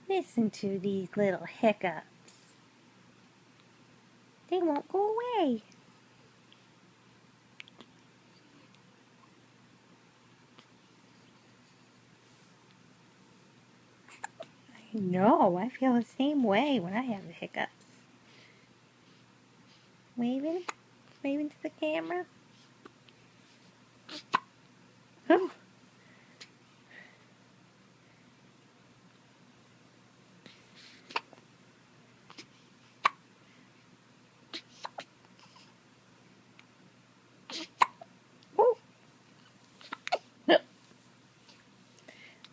Listen to these little hiccups. They won't go away. I know, I feel the same way when I have the hiccups. Waving to the camera. Oh. Oh.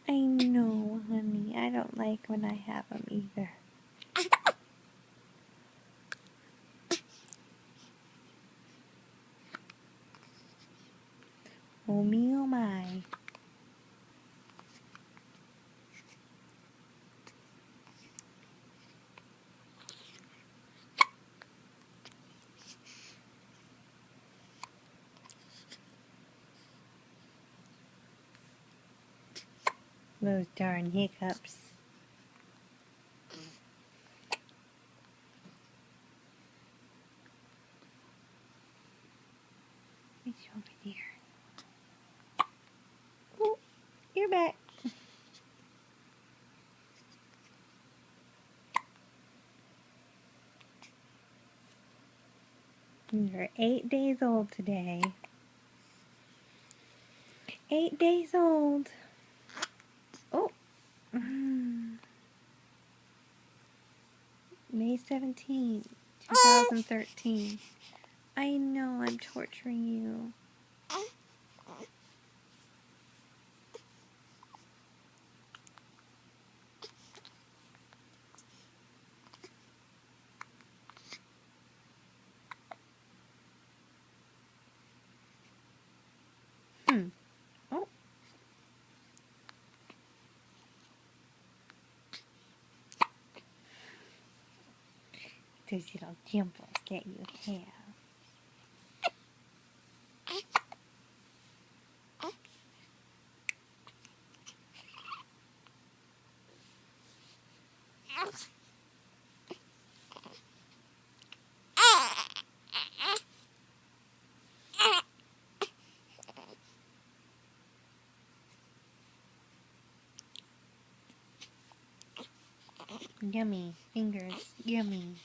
I know, honey. I don't like when I have them either. Oh me, oh my. Those darn hiccups. It's over there. Oh, you're back. You're 8 days old today. 8 days old. Oh. May 17th, 2013. I know I'm torturing you. Oh. Those little dimples that you have. Yummy. Fingers. Yummy.